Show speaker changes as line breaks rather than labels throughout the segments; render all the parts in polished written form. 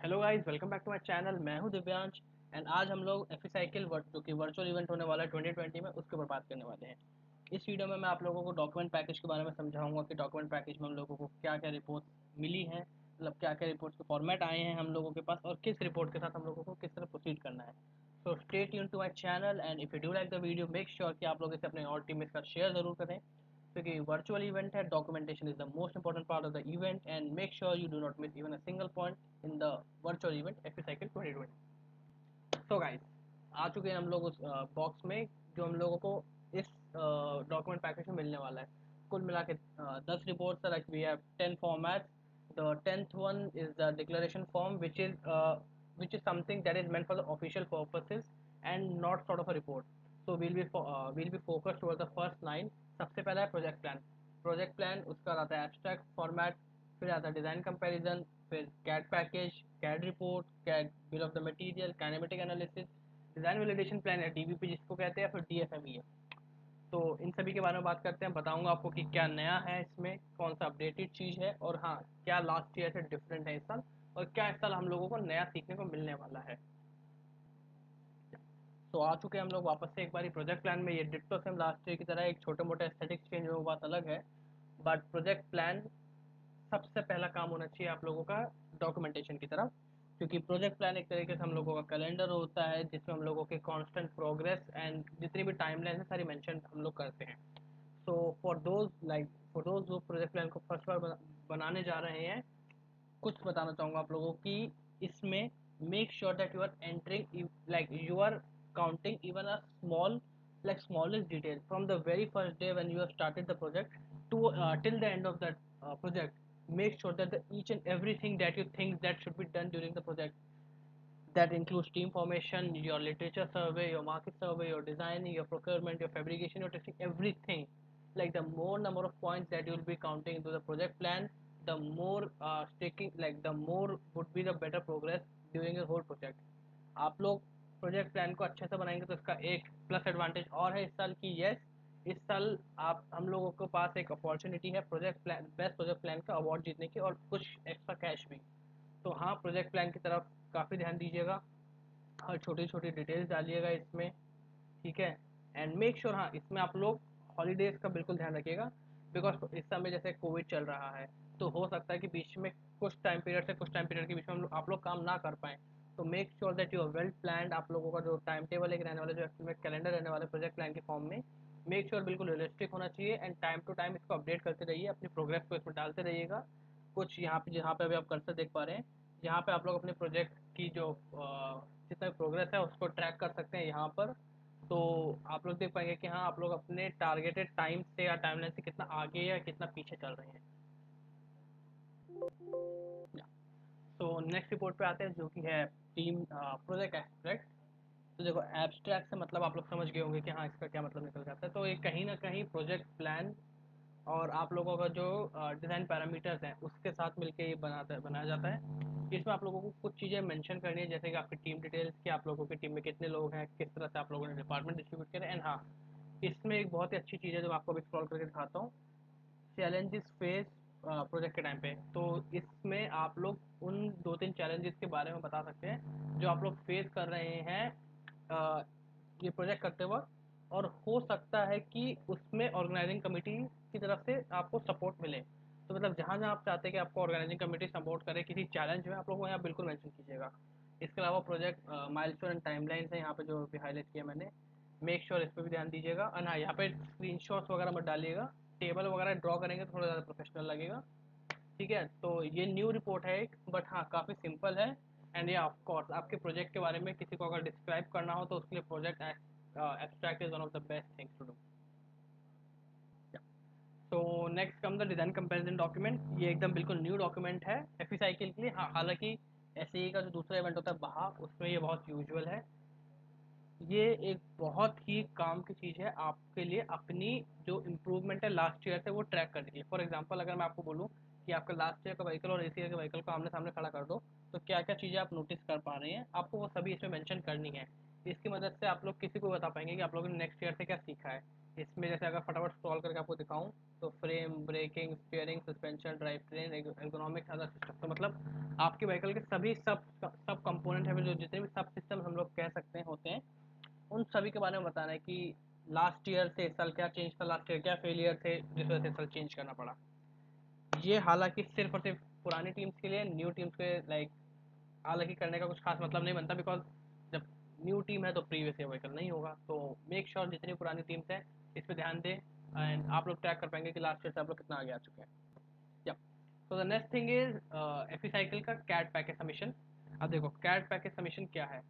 Hello guys, welcome back to my channel. मैं हूं Divyansh and आज हम लोग एफी साइकिल जो कि वर्चुअल इवेंट होने वाला है 2020 में, उसके ऊपर बात करने वाले हैं। इस वीडियो में मैं आप लोगों को डॉक्यूमेंट पैकेज के बारे में समझाऊंगा कि डॉक्यूमेंट पैकेज में हम लोगों को क्या क्या रिपोर्ट मिली है, मतलब क्या क्या रिपोर्ट्स के फॉर्मेट आए हैं हम लोगों के पास और किस रिपोर्ट के साथ हम लोगों को किस तरह प्रोसीड करना है। So stay tuned to my channel and if you do like the video make sure कि आप लोग इसे अपने और टीममेट्स का शेयर जरूर करें, क्योंकि वर्चुअल इवेंट है। Documentation is the most important part of the event and make sure you do not miss even a single point in the virtual event Efficycle 2020। So guys, आ चुके हैं हम लोग उस बॉक्स में जो हम लोगों को इस डॉक्यूमेंट पैकेज में मिलने वाला है। कुल मिला के 10 reports, like we have 10 formats. The 10th one is the declaration form which is something that is meant for the official purposes and not sort of a report. So we'll be focused towards the first 9. सबसे पहला है project plan. Project plan, उसका आता है abstract format, फिर आता है design comparison, फिर CAD package, CAD report, CAD bill of the material, kinematic analysis, design validation plan या डीवीपी जिसको कहते हैं, फिर डीएफएमई है। तो इन सभी के बारे में बात करते हैं। बताऊंगा आपको कि क्या नया है इसमें, कौन सा अपडेटेड चीज़ है, और हाँ, क्या लास्ट ईयर से डिफरेंट है इस साल, और क्या इस साल हम लोगों को नया सीखने को मिलने वाला है। तो आ चुके हैं हम लोग वापस से एक बारी प्रोजेक्ट प्लान में। ये डिट्टो सेम लास्ट ईयर की तरह, एक छोटे मोटे एस्थेटिक्स चेंज हो, बात अलग है। बट प्रोजेक्ट प्लान सबसे पहला काम होना चाहिए आप लोगों का डॉक्यूमेंटेशन की तरफ, क्योंकि प्रोजेक्ट प्लान एक तरीके से हम लोगों का कैलेंडर होता है जिसमें हम लोगों के कांस्टेंट प्रोग्रेस एंड जितनी भी टाइमलाइन है सारी मेंशन हम लोग करते हैं। सो फॉर दोज जो प्रोजेक्ट प्लान को फर्स्ट बार बनाने जा रहे हैं, कुछ बताना चाहूँगा आप लोगों की इसमें। Make sure that you are entering, like you are counting even a small, like smallest detail from the very first day when you have started the project to till the end of that project. Make sure that each and everything that you think that should be done during the project, that includes team formation, your literature survey, your market survey, your designing, your procurement, your fabrication, your testing, everything. Like the more number of points that you will be counting into the project plan, the more sticking, like the more would be the better progress during the whole project. आप लोग project plan को अच्छे से बनाएंगे तो इसका एक plus advantage और है इस साल की। यस, इस साल आप हम लोगों के पास एक अपॉर्चुनिटी है project plan, best project plan का अवार्ड जीतने की, और कुछ एक्स्ट्रा कैश भी। तो हाँ, प्रोजेक्ट प्लान की तरफ काफ़ी ध्यान दीजिएगा, हर छोटी छोटी डिटेल्स डालिएगा इसमें, ठीक है। एंड मेक श्योर, हाँ, इसमें आप लोग हॉलीडेज़ का बिल्कुल ध्यान रखिएगा, बिकॉज इस समय जैसे कोविड चल रहा है तो हो सकता है कि बीच में कुछ टाइम पीरियड से कुछ टाइम पीरियड के बीच में आप लोग काम ना कर पाएँ। तो make sure that you are well planned. आप लोगों का जो टाइम टेबल एक रहने वाला, जो एक्चुअल में कैलेंडर रहने वाला प्रोजेक्ट प्लान के फॉर्म में, मेक श्योर बिल्कुल रियलिस्टिक होना चाहिए एंड टाइम टू टाइम इसको अपडेट करते रहिए, अपनी प्रोग्रेस को इसमें डालते रहिएगा। कुछ यहाँ पे, जहाँ पे अभी आप कर्सर देख पा रहे हैं, यहाँ पे आप लोग अपने प्रोजेक्ट की जो जितना प्रोग्रेस है उसको ट्रैक कर सकते हैं यहाँ पर। तो आप लोग देख पाएंगे कि हाँ, आप लोग अपने टारगेटेड टाइम से या टाइमलाइन से कितना आगे या कितना पीछे चल रहे हैं। तो नेक्स्ट रिपोर्ट पे आते हैं जो कि है टीम प्रोजेक्ट एब्स्ट्रैक्ट। तो देखो, एब्स्ट्रैक्ट से मतलब आप लोग समझ गए होंगे कि हाँ, इसका क्या मतलब निकल जाता है। तो ये कहीं ना कहीं प्रोजेक्ट प्लान और आप लोगों का जो डिज़ाइन पैरामीटर्स हैं उसके साथ मिलके ये बनाया जाता है। इसमें आप लोगों को कुछ चीज़ें मेंशन करनी है, जैसे कि आपकी टीम डिटेल्स, कि आप लोगों की टीम में कितने लोग हैं, किस तरह से आप लोगों ने डिपार्टमेंट डिस्ट्रीब्यूट करे। एंड हाँ, इसमें एक बहुत ही अच्छी चीज़ है जो मैं आपको अभी स्क्रॉल करके दिखाता हूँ, चैलेंजेस फेस प्रोजेक्ट के टाइम पे। तो इसमें आप लोग उन 2-3 चैलेंजेस के बारे में बता सकते हैं जो आप लोग फेस कर रहे हैं ये प्रोजेक्ट करते वक्त, और हो सकता है कि उसमें ऑर्गेनाइजिंग कमेटी की तरफ से आपको सपोर्ट मिले। तो मतलब जहाँ जहाँ आप चाहते हैं कि आपको ऑर्गेनाइजिंग कमेटी सपोर्ट करे किसी चैलेंज में, आप लोग को यहाँ बिल्कुल मेंशन कीजिएगा। इसके अलावा प्रोजेक्ट माइलस्टोन एंड टाइमलाइंस है यहाँ पे जो भी हाईलाइट किया मैंने, मेक श्योर इस पर भी ध्यान दीजिएगा। और हाँ, यहाँ पे स्क्रीनशॉट्स वगैरह मत डालिएगा, टेबल वगैरह ड्रॉ करेंगे तो थोड़ा ज़्यादा प्रोफेशनल लगेगा, ठीक है। तो ये न्यू रिपोर्ट है एक, बट हाँ, काफ़ी सिंपल है। एंड ये ऑफ कोर्स आपके प्रोजेक्ट के बारे में किसी को अगर डिस्क्राइब करना हो तो उसके लिए project abstract is one of the best things to do. तो next come the design comparison document. ये एकदम बिल्कुल न्यू डॉक्यूमेंट है एफी साइकिल के लिए। हाँ, हालांकि एस का जो दूसरा इवेंट होता है बहा, उसमें ये बहुत यूजुअल है। ये एक बहुत ही काम की चीज़ है आपके लिए, अपनी जो इम्प्रूवमेंट है लास्ट ईयर से वो ट्रैक करने के लिए। फॉर एग्जांपल, अगर मैं आपको बोलूँ कि आपका लास्ट ईयर का व्हीकल और इस ईयर के व्हीकल को आमने सामने खड़ा कर दो, तो क्या क्या चीज़ें आप नोटिस कर पा रहे हैं, आपको वो सभी इसमें मेंशन करनी है। इसकी मदद से आप लोग किसी को बता पाएंगे कि आप लोगों ने नेक्स्ट ईयर से क्या सीखा है। इसमें जैसे अगर फटाफट स्क्रॉल करके आपको दिखाऊं तो frame, braking, steering, suspension, drive train, ergonomics, other system, तो मतलब आपके व्हीकल के सभी सब कंपोनेंट है, जो जितने भी सब सिस्टम हम लोग कह सकते हैं होते हैं, उन सभी के बारे में बताना है कि लास्ट ईयर से इस साल क्या चेंज था, लास्ट ईयर क्या फेलियर थे जिस वजह से इस साल चेंज करना पड़ा। ये हालांकि सिर्फ और सिर्फ पुरानी टीम्स के लिए, न्यू टीम्स के लाइक हालांकि करने का कुछ खास मतलब नहीं बनता, बिकॉज जब न्यू टीम है तो प्रीवियस ईयर व्हीकल नहीं होगा। तो मेक श्योर जितनी पुरानी टीम्स हैं इस पर ध्यान दें, एंड आप लोग ट्रैक कर पाएंगे कि लास्ट ईयर से आप लोग कितना आगे आ चुके हैं। या तो the next thing is Efficycle का कैट पैकेज सबमिशन। अब देखो कैट पैकेज सबमिशन क्या है,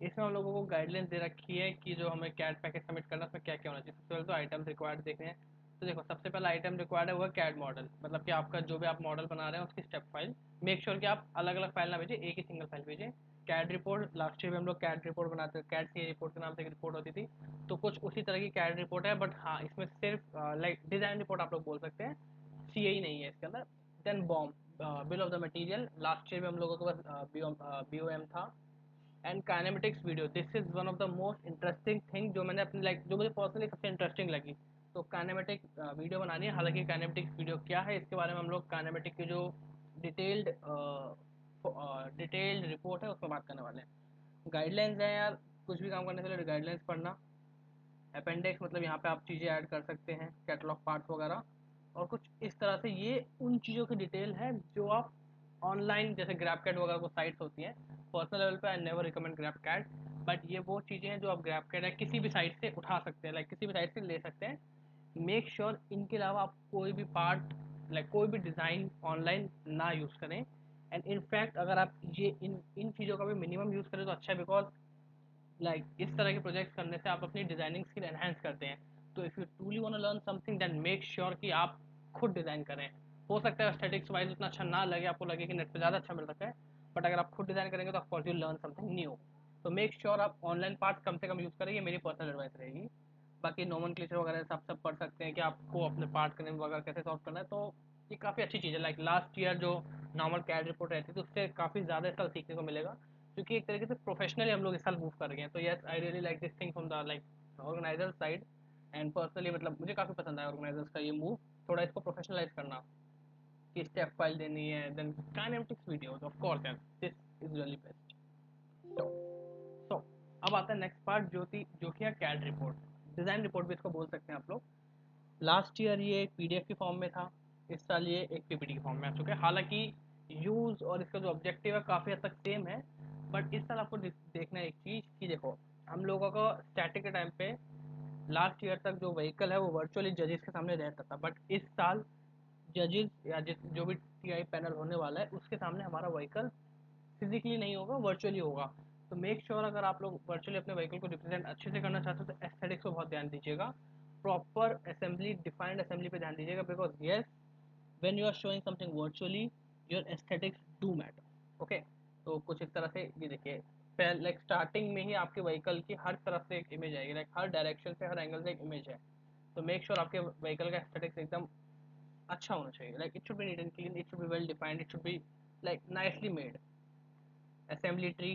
इसमें हम लोगों को गाइडलाइंस दे रखी है कि जो हमें कैट पैकेज सबमिट करना है उसमें क्या क्या होना चाहिए। सबसे पहले तो आइटम्स रिक्वायर्ड देखने हैं। तो देखो सबसे पहला आइटम रिक्वायर्ड है वो कैड मॉडल, मतलब कि आपका जो भी आप मॉडल बना रहे हैं उसकी स्टेप फाइल। मेक श्योर कि आप अलग अलग फाइल ना भेजें, एक ही सिंगल फाइल भेजें। कैड रिपोर्ट, लास्ट ईयर में हम लोग कैड रिपोर्ट बनाते थे, कैड सी रिपोर्ट के नाम से एक रिपोर्ट होती थी, तो कुछ उसी तरह की कैड रिपोर्ट है, बट हाँ इसमें सिर्फ लाइक डिजाइन रिपोर्ट आप लोग बोल सकते हैं, सी ही नहीं है इसके अंदर। Then BOM, bill of the material, last year में हम लोगों के पास बी ओ एम था। And kinematics video, this is one of the most interesting thing जो मैंने अपनी लाइक जो मुझे पर्सनली सबसे इंटरेस्टिंग लगी। तो काइनेमेटिक वीडियो बनानी है। हालांकि काइनेमेटिक्स वीडियो क्या है इसके बारे में हम लोग काइनेमेटिक की जो डिटेल्ड डिटेल्ड रिपोर्ट है उसमें बात करने वाले हैं। गाइडलाइंस है यार, कुछ भी काम करने से पहले गाइडलाइंस पढ़ना। अपेंडिक्स मतलब यहाँ पे आप चीज़ें ऐड कर सकते हैं, कैटलॉग पार्ट्स वगैरह, और कुछ इस तरह से। ये उन चीज़ों की डिटेल है जो आप ऑनलाइन जैसे ग्रैबकैट वगैरह को साइट्स होती हैं, पर्सनल लेवल पे आई नेवर रिकमेंड ग्रैबकैट, बट ये वो चीज़ें हैं जो आप ग्रैबकैट या किसी भी साइट से उठा सकते हैं, लाइक किसी भी साइट से ले सकते हैं। मेक श्योर इनके अलावा आप कोई भी पार्ट लाइक कोई भी डिज़ाइन ऑनलाइन ना यूज़ करें। एंड इनफैक्ट अगर आप ये इन इन चीज़ों का भी मिनिमम यूज़ करें तो अच्छा है, बिकॉज इस तरह के प्रोजेक्ट्स करने से आप अपनी डिजाइनिंग स्किल एनहांस करते हैं। तो if you truly want to learn something then make sure कि आप खुद डिज़ाइन करें। हो सकता है एस्थेटिक्स वाइज उतना अच्छा ना लगे, आपको लगे कि नेट पे ज़्यादा अच्छा मिल सकता है, बट अगर आप खुद डिज़ाइन करेंगे तो of course you learn something new. तो मेक श्योर आप ऑनलाइन पार्ट्स कम से कम यूज़ करें, ये मेरी पर्सनल एडवाइस रहेगी। बाकी नोमेनक्लेचर वगैरह सब पढ़ सकते हैं कि आपको अपने पार्ट का नेम वगैरह कैसे सॉल्व करना है, तो ये काफ़ी अच्छी चीज़ है। लाइक लास्ट ईयर जो नॉर्मल कैड रिपोर्ट रहती थी उससे काफ़ी ज़्यादा इस साल सीखने को मिलेगा, क्योंकि एक तरीके से प्रोफेशनली हम लोग इस साल मूव कर गए हैं। तो yes I really like this thing from the like organiser side, and personally मतलब मुझे काफ़ी पसंद आया ऑर्गेनाइजर्स का ये मूव, थोड़ा इसको प्रोफेशनलाइज करना, कि स्टेप फाइल देनी है, then kinematics videos of course यार, this is really best. So so अब आता है नेक्स्ट पार्ट जो कि है कैड रिपोर्ट, डिज़ाइन रिपोर्ट भी इसको बोल सकते हैं आप लोग। लास्ट ईयर ये एक पीडीएफ के फॉर्म में था, इस साल ये एक पीपीटी के फॉर्म में आ चुका है। हालांकि यूज़ और इसका जो ऑब्जेक्टिव है काफ़ी हद तक सेम है, बट इस साल आपको देखना है एक चीज़ कि देखो हम लोगों का स्टैटिक के टाइम पे लास्ट ईयर तक जो व्हीकल है वो वर्चुअली जजेस के सामने रहता था, बट इस साल जजेस या जो भी टीआई पैनल होने वाला है उसके सामने हमारा व्हीकल फिजिकली नहीं होगा, वर्चुअली होगा। तो मेक श्योर अगर आप लोग वर्चुअली अपने व्हीकल को रिप्रेजेंट अच्छे से करना चाहते हो तो एस्थेटिक्स को बहुत ध्यान दीजिएगा, प्रॉपर असेंबली, डिफाइंड असेंबली पे ध्यान दीजिएगा, because yes when you are showing something virtually your aesthetics do matter. Okay, तो कुछ इस तरह से ये देखिए, लाइक स्टार्टिंग में ही आपके व्हीकल की हर तरफ से एक इमेज आएगी, लाइक हर डायरेक्शन से हर एंगल से एक इमेज है। तो मेक श्योर आपके व्हीकल का एस्थेटिक्स एकदम अच्छा होना चाहिए, like it should be neat and clean, it should be well defined, it should be like nicely made. Assembly tree,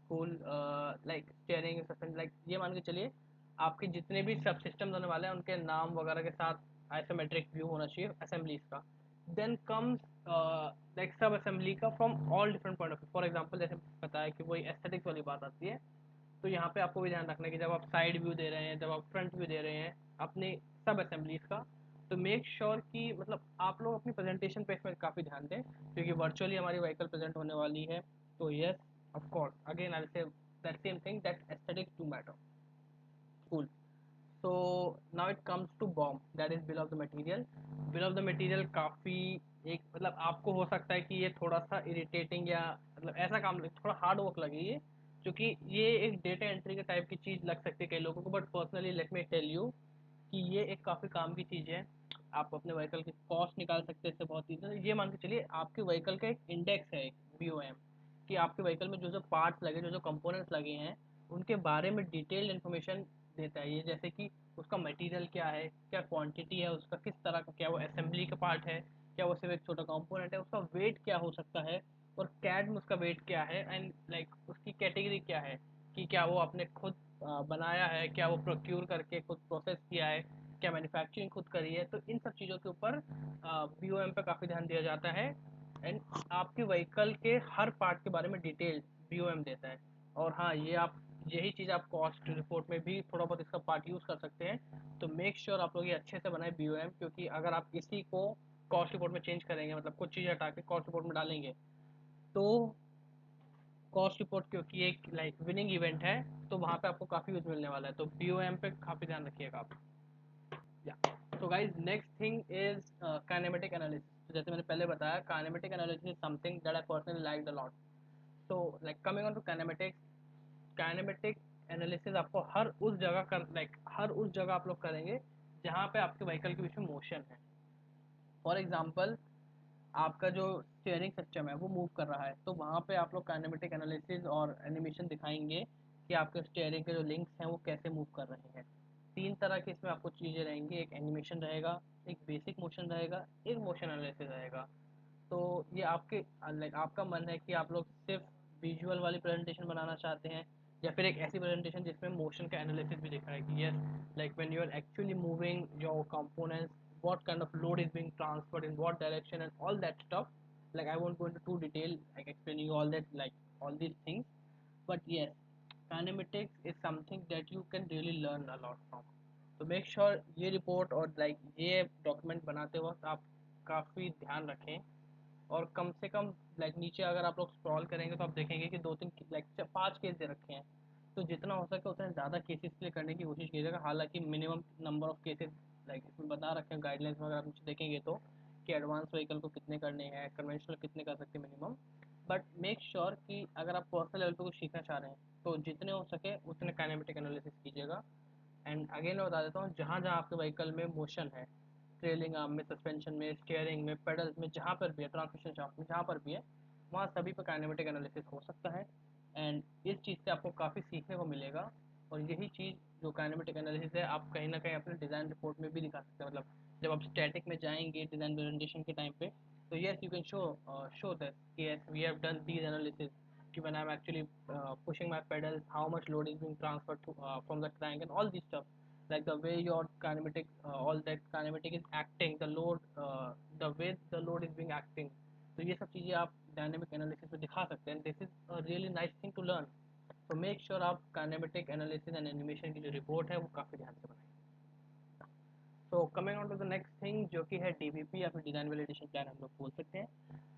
cool, like steering suspension, like ये मान के चलिए आपके जितने भी सब सिस्टम होने वाले हैं उनके नाम वगैरह के साथ आइसोमेट्रिक व्यू होना चाहिए असेंबलीज का। देन कम्स लाइक सब असेंबली का from all different point of view. For example जैसे बताया कि वही एस्थेटिक्स वाली बात आती है, तो यहाँ पे आपको भी ध्यान रखना है कि जब आप साइड व्यू दे रहे हैं, जब आप फ्रंट व्यू दे रहे हैं अपने सब असेंबलीज का, तो मेक श्योर कि मतलब आप लोग अपनी प्रेजेंटेशन पे इसमें काफ़ी ध्यान दें, क्योंकि वर्चुअली हमारी व्हीकल प्रेजेंट होने वाली है। तो yes of course again I will say that same thing, that aesthetics do matter. Cool. So now it comes to BOM, that is bill of the material. Bill of the material काफ़ी एक मतलब आपको हो सकता है कि ये थोड़ा सा इरिटेटिंग या मतलब ऐसा काम थोड़ा हार्ड वर्क लगे ये, क्योंकि ये एक डेटा एंट्री के टाइप की चीज़ लग सकती है कई लोगों को, but personally let me tell you कि ये एक काफ़ी काम की चीज़ है। आप अपने व्हीकल की कॉस्ट निकाल सकते हैं इससे बहुत ईजी। ये मान के चलिए आपके व्हीकल का एक इंडेक्स है, एक BOM, कि आपके व्हीकल में जो जो पार्ट्स लगे, जो जो कंपोनेंट्स लगे हैं, उनके बारे में डिटेल्ड इन्फॉर्मेशन देता है ये, जैसे कि उसका मटेरियल क्या है, क्या क्वांटिटी है उसका, किस तरह का, क्या वो असेंबली का पार्ट है, क्या वो सिर्फ एक छोटा कंपोनेंट है, उसका वेट क्या हो सकता है, और कैड में उसका वेट क्या है, एंड लाइक उसकी कैटेगरी क्या है, कि क्या वो आपने खुद बनाया है, क्या वो प्रोक्यूर करके खुद प्रोसेस किया है, क्या मैन्युफैक्चरिंग खुद करी है, तो इन सब चीज़ों के ऊपर BOM पे काफ़ी ध्यान दिया जाता है। एंड आपके व्हीकल के हर पार्ट के बारे में डिटेल BOM देता है। और हाँ, यही चीज़ आप कॉस्ट रिपोर्ट में भी थोड़ा बहुत इसका पार्ट यूज़ कर सकते हैं। तो मेक श्योर आप लोग ये अच्छे से बनाए BOM, क्योंकि अगर आप इसी को कॉस्ट रिपोर्ट में चेंज करेंगे, मतलब कुछ चीज़ हटा के कॉस्ट रिपोर्ट में डालेंगे, तो कॉस्ट रिपोर्ट क्योंकि एक लाइक विनिंग इवेंट है, तो वहाँ पे आपको काफ़ी यूज मिलने वाला है। तो BOM पे काफ़ी ध्यान रखिएगा आप। Yeah so guys, next thing is kinematic analysis. तो जैसे मैंने पहले बताया, kinematic analysis is something that I personally like a lot. So like coming on to kinematics, kinematic analysis आपको हर उस जगह आप लोग करेंगे जहाँ पे आपके व्हीकल के बीच में मोशन है। फॉर एग्जांपल, आपका जो स्टीयरिंग सिस्टम है वो मूव कर रहा है, तो वहाँ पे आप लोग काइनेमेटिक एनालिसिस और एनिमेशन दिखाएंगे कि आपके स्टीयरिंग के जो लिंक्स हैं वो कैसे मूव कर रहे हैं। 3 तरह के इसमें आपको चीज़ें रहेंगी, एक एनिमेशन रहेगा, एक बेसिक मोशन रहेगा, एक मोशन एनालिसिस रहेगा। तो ये आपके लाइक आपका मन है कि आप लोग सिर्फ विजुअल वाली प्रेजेंटेशन बनाना चाहते हैं, या फिर एक ऐसी प्रेजेंटेशन जिसमें मोशन का एनालिसिस भी दिखा है कि yes, like when you are actually moving your components, what kind of load is being transferred in what direction and all that stuff. Like I won't go into too detail like explaining all that, like all these things, but yes, kinematics is something that you can really learn a lot from. So make sure ये report और like ये document बनाते वक्त आप काफ़ी ध्यान रखें। और कम से कम लाइक नीचे अगर आप लोग स्क्रॉल करेंगे तो आप देखेंगे कि 2-3 लाइक 5 केस दे रखे हैं। तो जितना हो सके उतने ज़्यादा केसेस के लिए करने की कोशिश कीजिएगा। हालांकि minimum number of cases like इसमें बता रखे हैं गाइडलाइंस में, अगर आप नीचे देखेंगे तो, कि एडवांस व्हीकल को कितने करने हैं, कन्वेंशनल कितने कर सकते हैं मिनिमम। बट मेक श्योर कि अगर आप पर्सनल लेवल पे कुछ सीखना चाह रहे हैं तो जितने हो सके उतने काइनेमेटिक एनालिसिस कीजिएगा। एंड अगेन मैं बता देता हूँ, जहाँ जहाँ आपके व्हीकल में मोशन है, ट्रेलिंग आर्म में, सस्पेंशन में, स्टीयरिंग में, पेडल्स में, जहाँ पर भी है, ट्रांसमिशन शाफ्ट में, जहाँ पर भी है, वहाँ सभी पर काइनेमेटिक एनालिसिस हो सकता है। एंड इस चीज़ से आपको काफ़ी सीखने को मिलेगा। और यही चीज़ जो काइनेमेटिक एनालिसिस है, आप कहीं ना कहीं अपने डिज़ाइन रिपोर्ट में भी दिखा सकते हैं। मतलब जब आप स्टैटिक में जाएंगे डिज़ाइन प्रेजेंटेशन के टाइम पे, तो yes you can show that कि yes we have done these analysis, कि when I'm actually pushing my pedals, how much load is being transferred from the crank and all this stuff, like the way your kinematic, all that kinematic is acting, the way the load is being acting. तो ये सब चीज़ें आप dynamic analysis में दिखा सकते हैं। This is a really nice thing to learn. तो मेक श्योर आप काइनेमेटिक एनालिसिस एंड एनिमेशन की जो रिपोर्ट है वो काफ़ी ध्यान से बनाएं। So coming on to the next thing, जो कि है DVP या फिर डिज़ाइन वैलिडेशन प्लान हम लोग बोल सकते हैं।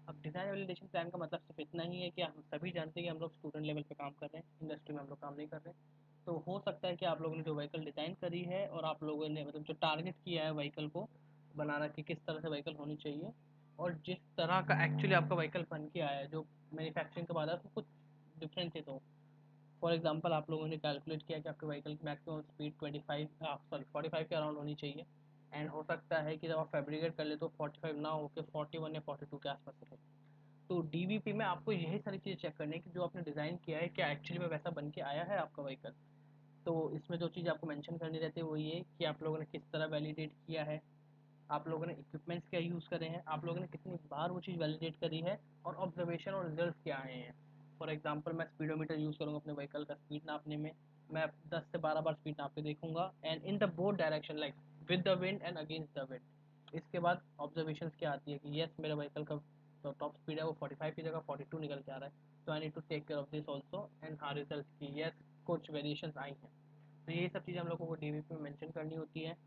अब डिज़ाइन वैलिडेशन प्लान का मतलब सिर्फ इतना ही है कि हम सभी जानते हैं कि हम लोग स्टूडेंट लेवल पे काम कर रहे हैं, इंडस्ट्री में हम लोग काम नहीं कर रहे हैं। तो हो सकता है कि आप लोगों ने जो व्हीकल डिज़ाइन करी है और आप लोगों ने मतलब जो टारगेट किया है व्हीकल को बनाना कि किस तरह से व्हीकल होनी चाहिए, और जिस तरह का एक्चुअली आपका व्हीकल बन के आया है, जो मैन्युफैक्चरिंग के बाद है, तो कुछ डिफरेंसेस हो। फॉर एग्जांपल, आप लोगों ने कैलकुलेट किया कि आपके व्हीकल की मैक्सिमम स्पीड 45 के अराउंड होनी चाहिए। एंड हो सकता है कि जब आप फैब्रिकेट कर ले तो 45 ना होकर 41 या 42 के आसपास रहे। तो DVP में आपको यही सारी चीज़ें चेक करनी है कि जो आपने डिज़ाइन किया है क्या एक्चुअली में वैसा बन के आया है आपका व्हीकल। तो इसमें जो चीज़ आपको मेंशन करनी रहती है वो ये कि आप लोगों ने किस तरह वैलिडेट किया है, आप लोगों ने इक्विपमेंट्स क्या यूज़ करे हैं, आप लोगों ने कितनी बार वो चीज़ वैलिडेट करी है, और ऑब्जर्वेशन और रिजल्ट क्या आए हैं। फॉर एग्जांपल, मैं स्पीडोमीटर यूज़ करूँगा अपने व्हीकल का स्पीड नापने में। मैं 10 से 12 बार स्पीड नाप के देखूंगा, and in the both direction, like with the wind and against the wind. इसके बाद ऑब्जर्वेशन क्या आती है कि यस, मेरे व्हीकल का जो टॉप स्पीड है वो 45 की जगह 42 निकल के आ रहा है, तो I need to take care of this also. And हाँ, रिजल्ट की यस कुछ वेरिएशन आई हैं। तो ये सब चीज़ें हम लोगों को DVP में मेंशन करनी होती है।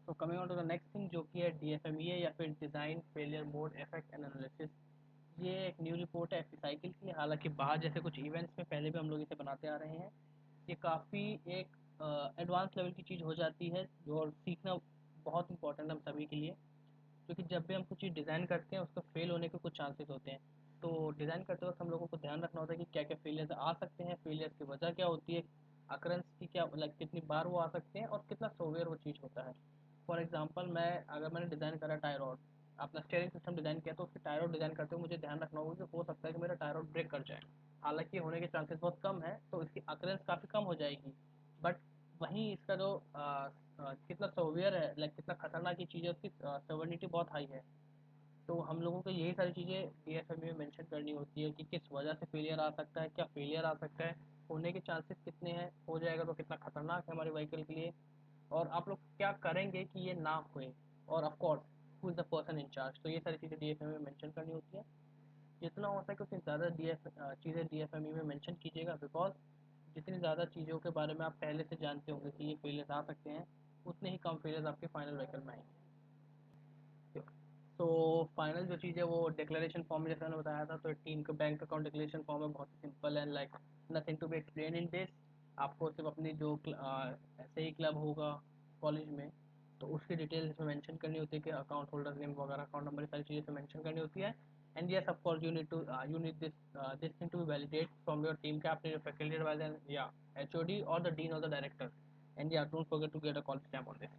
तो coming on to the next thing, जो कि है DFMEA या फिर design failure mode effect analysis. ये एक न्यू रिपोर्ट है FP साइकिल की। हालांकि बाहर जैसे कुछ इवेंट्स में पहले भी हम लोग इसे बनाते आ रहे हैं। ये काफ़ी एक एडवांस लेवल की चीज़ हो जाती है, जो और सीखना बहुत इंपॉर्टेंट है हम सभी के लिए। क्योंकि जब भी हम कुछ चीज़ डिज़ाइन करते हैं उसका फेल होने के कुछ चांसेस होते हैं। तो डिज़ाइन करते वक्त हम लोगों को ध्यान रखना होता है कि क्या क्या फेलियर्स आ सकते हैं, फेलियर्स की वजह क्या होती है, अकरेंस की क्या लाइक कितनी बार वो आ सकते हैं, और कितना सोवेयर वो चीज़ होता है। फॉर एग्जांपल, अगर मैंने डिज़ाइन करा टायर रॉड, अपना स्टीयरिंग सिस्टम डिज़ाइन किया, तो उसके टायर रॉड डिज़ाइन करते हुए मुझे ध्यान रखना होगा कि हो सकता है कि मेरा टायर रॉड ब्रेक कर जाए। हालांकि होने के चांसेस बहुत कम है, तो इसकी अकरेंस काफ़ी कम हो जाएगी। बट वहीं इसका जो कितना सोवियर है, लाइक कितना खतरनाक ये चीज़ है, उसकी सेवर्निटी बहुत हाई है। तो हम लोगों को यही सारी चीज़ें DFME में मेंशन करनी होती है कि किस वजह से फेलियर आ सकता है, क्या फेलियर आ सकता है, होने के चांसेस कितने हैं, हो जाएगा तो कितना खतरनाक है हमारे व्हीकल के लिए, और आप लोग क्या करेंगे कि ये ना होए, और of course who is the person in charge. तो ये सारी चीज़ें डीएफएम में मेंशन करनी होती है। जितना हो सके उतनी ज़्यादा चीज़ें डीएफएमई में मेंशन कीजिएगा, बिकॉज जितनी ज़्यादा चीज़ों के बारे में आप पहले से जानते होंगे कि ये फेलियर्स आ सकते हैं, उतने ही कम फेलियर्स आपके फाइनल व्हीकल में आएंगे। तो फाइनल जो चीज़ है वो डिक्लेरेशन फॉर्म में, जैसे मैंने बताया था, तो टीम का बैंक अकाउंट डिक्लेरेशन फॉर्म है, बहुत ही simple and like nothing to be explain in this. आपको सिर्फ अपनी जो ऐसे ही क्लब होगा कॉलेज में, तो उसकी डिटेल्स इसमें मेंशन करनी होती है कि अकाउंट होल्डर नेम वगैरह, अकाउंट नंबर, सारी चीज़ें इसमें मेंशन करनी होती है। And yes of course you need this thing to be validate from your team captain, your faculty advisor, या एचओडी और द डीन और the director. And yeah don't forget to get a call stamp on this.